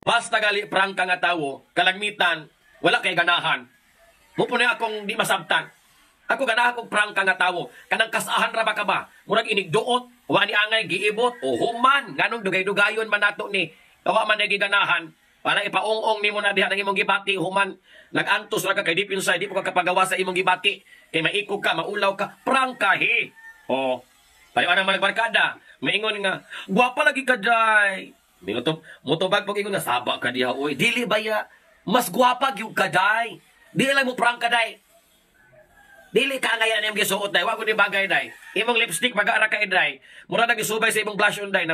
Basta gali prangka nga tawo, kalagmitan, wala kay ganahan. Mupo na akong di masabtan. Ako ganahan kong prangka nga tawo. Kanang kasahan ra ba ka ba? Murag inigduot, wa ni angay giibot, o human. Nganong dugay-dugayon man nato ni. Kawa man na giganahan. Para ipaong-ong ni mo na diha ng imong gibati, human. Nag-antos ra ka kay di pinsay, di po ka kapagawa sa imong gibati. Kay maikog ka, maulaw ka, prangka he. O, tayo anang malagbarkada. Maingon nga, guwapa lagi ka, day. Mutubag pag ingon na, saba ka diha, oy. Dili ba ya? Mas guwapa gyud ka, day. Dili lang mo prangka, day. Dili ka ngayon yung gisuot, day. Wag ko ni bagay, day. Imong lipstick, mag-aara ka, day. Mura na gisubay sa imong blush on, day.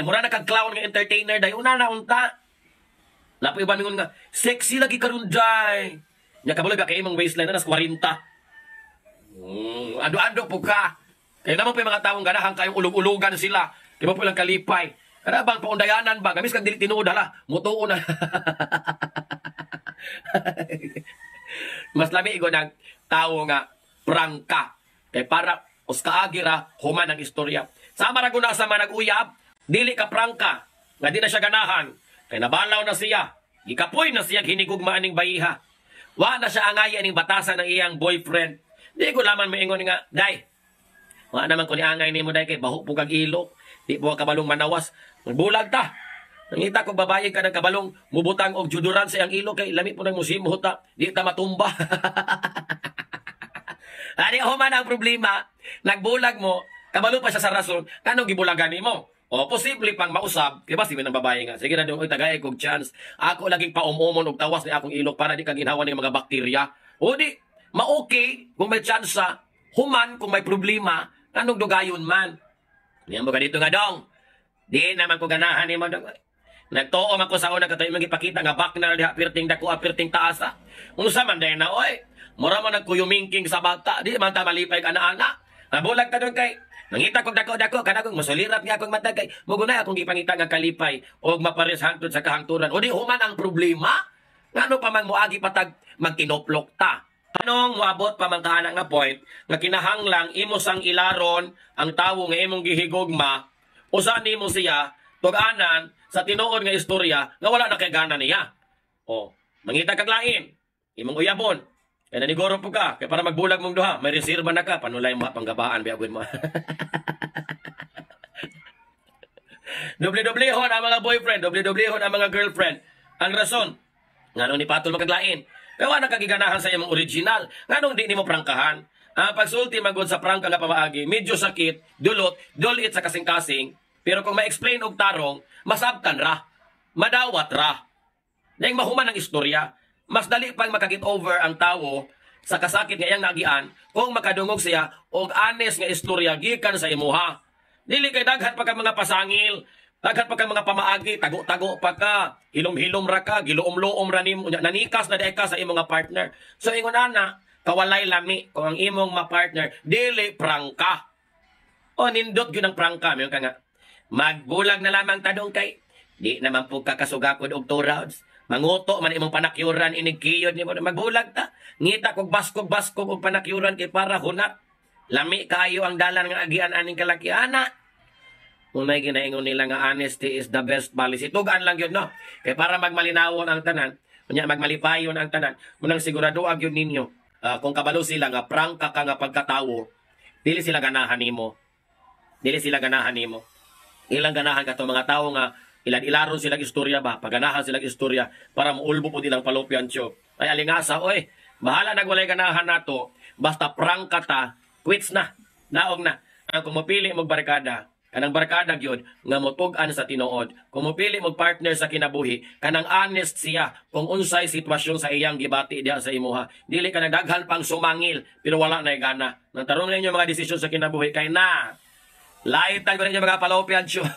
Mura na kag-clown nga entertainer, day. Una na, unta. Lapoy ba mingon nga, sexy lagi karon, day. Nya kabulag ka kay imong waistline na nas 40. Ando-ando po ka. Kaya naman po yung mga taong ganahan kayong ulog-ulogan sila. Kaya mo po lang kalipay. Kada bang paundayanan ba? Gamis kang dili tinuod hala. Mutuo na. Mas lami ko ng tao nga prangka. Kaya para uskaagira human ang istorya. Sama ra guna sa mga nag-uyab, dili ka prangka. Nga di na siya ganahan. Kaya nabalaw na siya. Gikapoy na siya hinigugmaan ning bayiha. Wa na siya angay aning batasan ng iyang boyfriend. Di ko laman maingon nga, day. Wa naman ko ni angay nimo day kay baho po kag ilo. Di po kabalong manawas. Magbulag ta. Nangita ko babae ka ng kabalong mubutang og juduran sa iyang ilo kay lami po nang musimho ta. Di ta matumba. Ani human ang problema. Nagbulag mo, kabalo pa siya sa rason. Kanong gibulagan nimo? O posible pang mausab, kaya ba si ng babae nga. Sige na doon, tagay kog chance. Ako laging paumumon og tawas ni akong ilok para di kang ginhawa ng mga bakterya. O di, ma-okay kung may chance sa human kung may problema, anong dugayon man. Diyan mo ka dito nga dong. Di naman ko ganahan ni mo dong. Nagtuom ako sa una katoy magipakita nga bak na diha pirting dako pirting taasa. Unsa man day na oy. Mura man nagkuyumingking sa bata, di man ta malipay ka na ana. Nabulag ka doon kay nangita kong dako-dako, kanakong masulirat nga akong mata kay mugunay akong gipangita nga kalipay o mapares hangtod sa kahangturan. O di human ang problema? Ngano pa man moagi patag magtinoplok ta? Anong moabot pa man kaana nga point nga kinahanglang imo sang ilaron ang tawo nga imong gihigugma usa nimo siya tug-anan sa tinuod nga istorya nga wala na kay gana niya. O, mangita kag lain, imong uyabon. Kaya naniguro po ka, kaya para magbulag mong duha, may reserva na ka, panulay mo panggabaan, biyagoy mo. Doble-doblehon ang mga boyfriend, doble-doblehon ang mga girlfriend. Ang rason, nga nung ni Patol magkaglain, kaya wala kagiganahan sa iyong original, nga nung di ni mo prangkahan. Ang pagsulti magod sa prangka nga pamaagi, medyo sakit, dulot, dulit sa kasing-kasing, pero kung ma-explain og tarong, masabtan ra, madawat ra. Dahil mahuman ang istorya, mas dali pang makakit over ang tawo sa kasakit nga iyang nagian kung makadungog siya og honest nga istorya gikan sa imuha. Dili kay daghan pa ka mga pasangil, daghan pa ka mga pamaagi, tago-tago pa ka, hilom-hilom ra ka, giluom-luom ra nimo, nanikas na di ka sa imong partner. So ingon ana, kawalay lami kung ang imong partner dili prangka. O nindot gyud ang prangka, mayon ka nga. Magbulag na lamang tadong kay di naman po kakasugakod og 2 rounds. Manguto man imong panakyuran inig kiyod nimo magbulag ta. Ngita kog baskog-baskog og panakyuran kay para hunat. Lami kayo ang dalan nga agian aning kalakiana. Kung may ginaingon nila nga honesty is the best policy. Tugaan lang yun, no? Kaya para magmalinawon ang tanan, kunya magmalipayon ang tanan, munang sigurado ag yun ninyo. Kung kabalo sila nga prangka ka nga pagkatawo, dili sila ganahan nimo. Dili sila ganahan nimo. Ilang ganahan ka to mga tao nga ilan-ilaron silang istorya ba? Paganahan silang istorya para maulbo po nilang fallopian tube. Ay alingasa, oy, bahala nagwalay ganahan nato. Basta prangka ta, quits na. Naog na. Kung mapili mong barkada, kanang barkada gyud nga motug-an sa tinuod. Kung mapili mong partner sa kinabuhi, kanang honest siya kung unsay sitwasyon sa iyang gibati diha sa imuha. Dili ka nagdaghan pang sumangil pero wala na gana. Nang tarong ninyo mga desisyon sa kinabuhi kay na. Light ang mga fallopian tube.